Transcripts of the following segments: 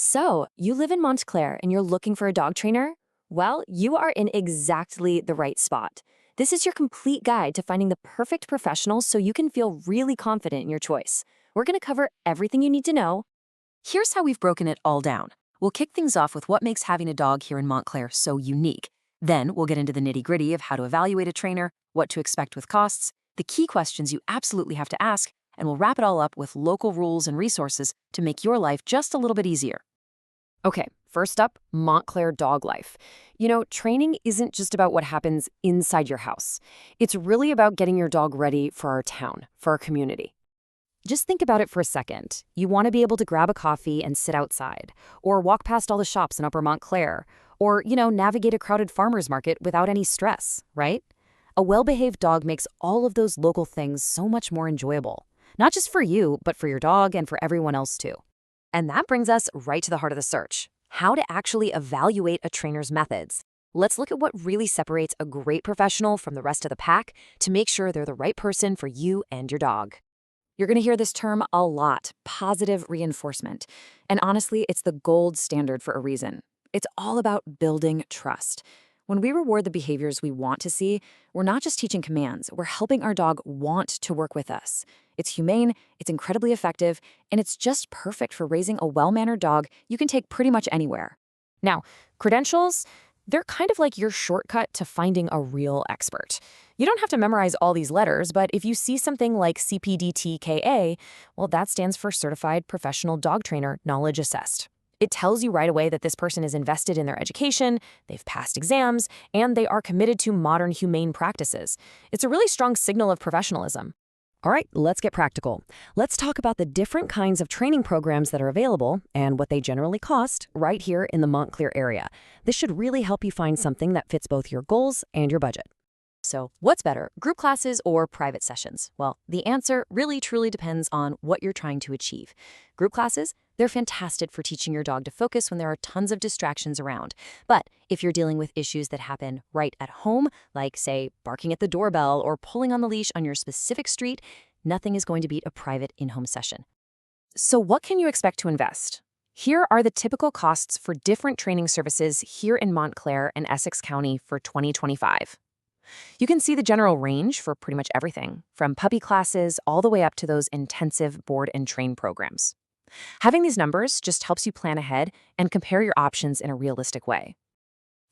So, you live in Montclair and you're looking for a dog trainer? Well, you are in exactly the right spot. This is your complete guide to finding the perfect professional so you can feel really confident in your choice. We're going to cover everything you need to know. Here's how we've broken it all down. We'll kick things off with what makes having a dog here in Montclair so unique. Then we'll get into the nitty-gritty of how to evaluate a trainer, what to expect with costs, the key questions you absolutely have to ask, and we'll wrap it all up with local rules and resources to make your life just a little bit easier. Okay, first up, Montclair dog life. Training isn't just about what happens inside your house. It's really about getting your dog ready for our town, for our community. Just think about it for a second. You want to be able to grab a coffee and sit outside, or walk past all the shops in Upper Montclair, or, navigate a crowded farmer's market without any stress, right? A well-behaved dog makes all of those local things so much more enjoyable. Not just for you, but for your dog and for everyone else too. And that brings us right to the heart of the search, how to actually evaluate a trainer's methods. Let's look at what really separates a great professional from the rest of the pack to make sure they're the right person for you and your dog. You're going to hear this term a lot, positive reinforcement. And honestly, it's the gold standard for a reason. It's all about building trust. When we reward the behaviors we want to see, we're not just teaching commands, we're helping our dog want to work with us. It's humane, it's incredibly effective, and it's just perfect for raising a well-mannered dog you can take pretty much anywhere. Now, credentials, they're kind of like your shortcut to finding a real expert. You don't have to memorize all these letters, but if you see something like CPDTKA, well, that stands for Certified Professional Dog Trainer Knowledge Assessed. It tells you right away that this person is invested in their education, they've passed exams, and they are committed to modern humane practices. It's a really strong signal of professionalism. All right, let's get practical. Let's talk about the different kinds of training programs that are available and what they generally cost right here in the Montclair area. This should really help you find something that fits both your goals and your budget. So, what's better, group classes or private sessions? Well, the answer really truly depends on what you're trying to achieve. Group classes, they're fantastic for teaching your dog to focus when there are tons of distractions around. But if you're dealing with issues that happen right at home, like, say, barking at the doorbell or pulling on the leash on your specific street, nothing is going to beat a private in-home session. So what can you expect to invest? Here are the typical costs for different training services here in Montclair and Essex County for 2025. You can see the general range for pretty much everything, from puppy classes all the way up to those intensive board and train programs. Having these numbers just helps you plan ahead and compare your options in a realistic way.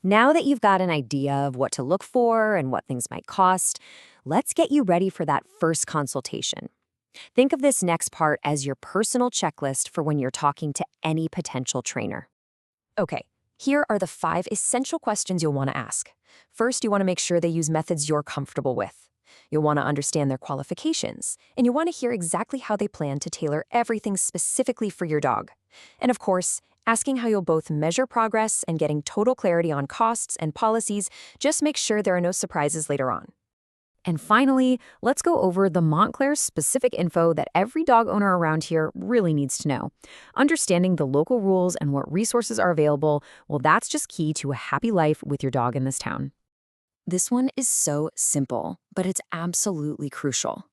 Now that you've got an idea of what to look for and what things might cost, let's get you ready for that first consultation. Think of this next part as your personal checklist for when you're talking to any potential trainer. Okay, here are the 5 essential questions you'll want to ask. First, you want to make sure they use methods you're comfortable with. You'll want to understand their qualifications, and you want to hear exactly how they plan to tailor everything specifically for your dog. And of course, asking how you'll both measure progress and getting total clarity on costs and policies just makes sure there are no surprises later on. And finally, let's go over the Montclair specific info that every dog owner around here really needs to know. Understanding the local rules and what resources are available, well, that's just key to a happy life with your dog in this town. This one is so simple, but it's absolutely crucial.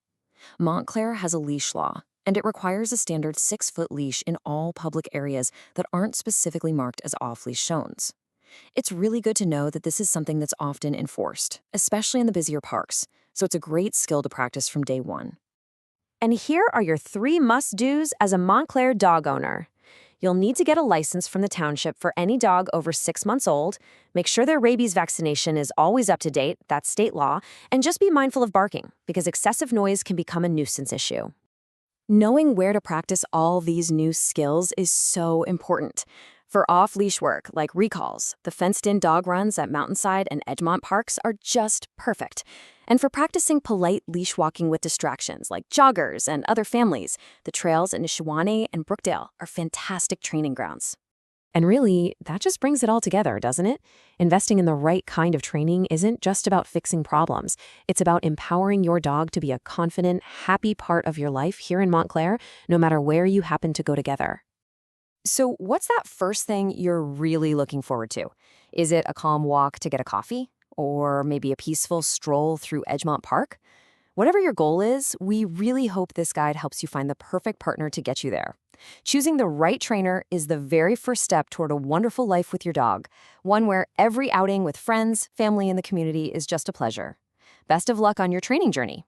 Montclair has a leash law, and it requires a standard 6-foot leash in all public areas that aren't specifically marked as off-leash zones. It's really good to know that this is something that's often enforced, especially in the busier parks, so it's a great skill to practice from day one. And here are your 3 must-dos as a Montclair dog owner. You'll need to get a license from the township for any dog over 6 months old, make sure their rabies vaccination is always up to date, that's state law, and just be mindful of barking, because excessive noise can become a nuisance issue. Knowing where to practice all these new skills is so important. For off-leash work, like recalls, the fenced-in dog runs at Mountainside and Edgemont parks are just perfect. And for practicing polite leash walking with distractions, like joggers and other families, the trails in Nishiwane and Brookdale are fantastic training grounds. And really, that just brings it all together, doesn't it? Investing in the right kind of training isn't just about fixing problems. It's about empowering your dog to be a confident, happy part of your life here in Montclair, no matter where you happen to go together. So what's that first thing you're really looking forward to? Is it a calm walk to get a coffee? Or maybe a peaceful stroll through Edgemont Park? Whatever your goal is, we really hope this guide helps you find the perfect partner to get you there. Choosing the right trainer is the very first step toward a wonderful life with your dog, one where every outing with friends, family, and the community is just a pleasure. Best of luck on your training journey.